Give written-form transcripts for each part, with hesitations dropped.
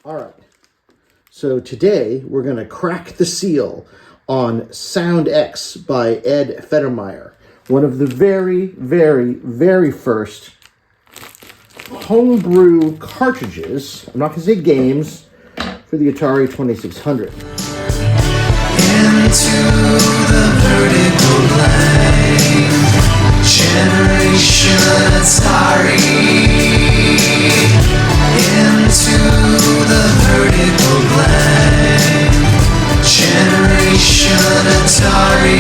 All right, so today we're going to crack the seal on SoundX by Ed Federmeyer, one of the very, very, very first homebrew cartridges, I'm not going to say games, for the Atari 2600. Into the vertical line, generation Atari. Into the vertical line, generation Atari.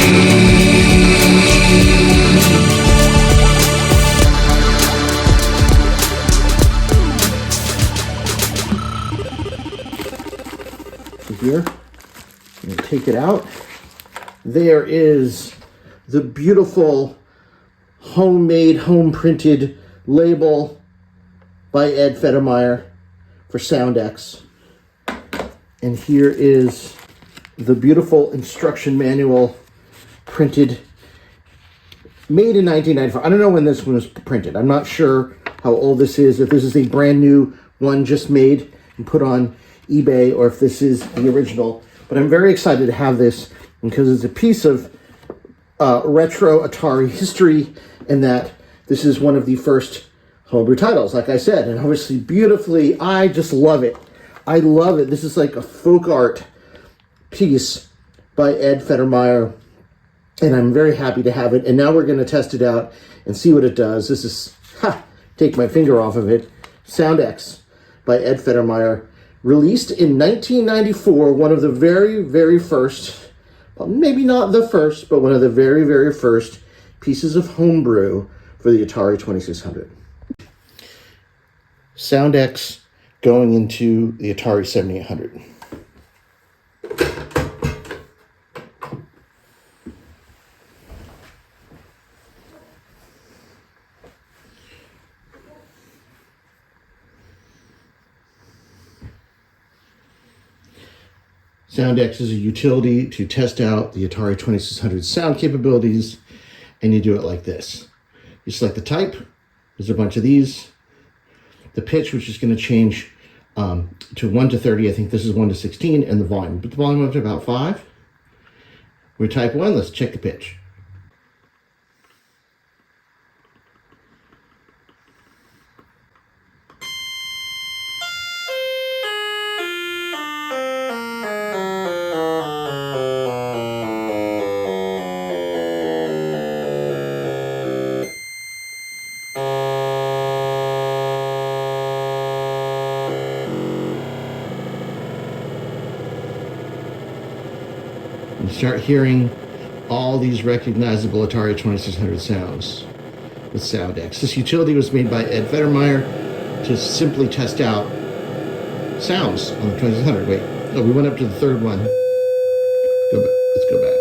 Here, I'm going to take it out. There is the beautiful homemade, home-printed label by Ed Federmeyer for SoundX. And here is the beautiful instruction manual printed, made in 1994. I don't know when this one was printed. I'm not sure how old this is, if this is a brand new one just made and put on eBay, or if this is the original. But I'm very excited to have this because it's a piece of retro Atari history, and that this is one of the first homebrew titles, like I said, and obviously beautifully. I just love it. I love it. This is like a folk art piece by Ed Federmeyer, and I'm very happy to have it. And now we're going to test it out and see what it does. This is, take my finger off of it, SoundX by Ed Federmeyer, released in 1994, one of the very, very first, well, maybe not the first, but one of the very, very first pieces of homebrew for the Atari 2600. SoundX going into the Atari 7800. SoundX is a utility to test out the Atari 2600 sound capabilities, and you do it like this. You select the type, there's a bunch of these, the pitch, which is going to change to 1 to 30, I think this is 1 to 16, and the volume. Put the volume up to about 5. We're type 1, let's check the pitch. You start hearing all these recognizable Atari 2600 sounds with SoundX. This utility was made by Ed Federmeyer to simply test out sounds on the 2600. Wait, no, we went up to the third one. Go back. Let's go back.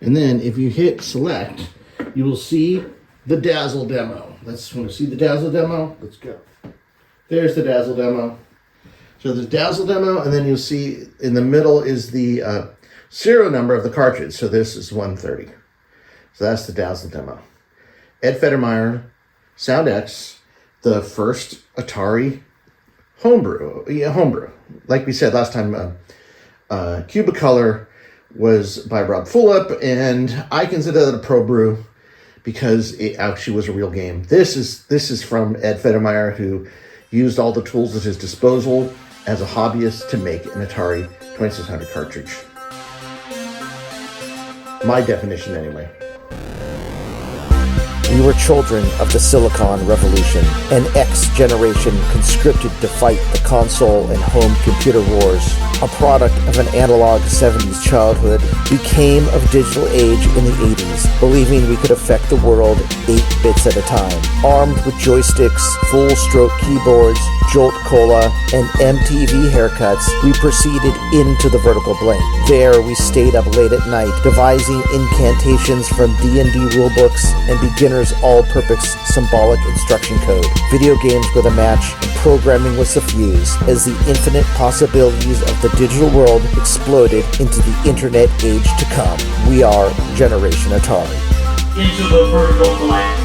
And then if you hit select, you will see the Dazzle demo. Let's want to see the Dazzle demo. Let's go. There's the Dazzle demo. So the Dazzle demo, and then you'll see in the middle is the serial number of the cartridge. So this is 130. So that's the Dazzle demo. Ed Federmeyer, SoundX, the first Atari homebrew. Yeah, homebrew. Like we said last time, Cubicolor was by Rob Fulop, and I consider that a probrew because it actually was a real game. This is from Ed Federmeyer, who used all the tools at his disposal as a hobbyist to make an Atari 2600 cartridge. My definition, anyway. We were children of the Silicon Revolution, an X generation conscripted to fight the console and home computer wars. A product of an analog 70s childhood, we came of digital age in the 80s, believing we could affect the world 8 bits at a time. Armed with joysticks, full-stroke keyboards, Jolt Cola, and MTV haircuts, we proceeded into the vertical blank. There, we stayed up late at night, devising incantations from D&D rulebooks and beginners' all-purpose symbolic instruction code. Video games were the match, and programming was the fuse, as the infinite possibilities of the digital world exploded into the internet age to come. We are Generation Atari. Into the vertical blank.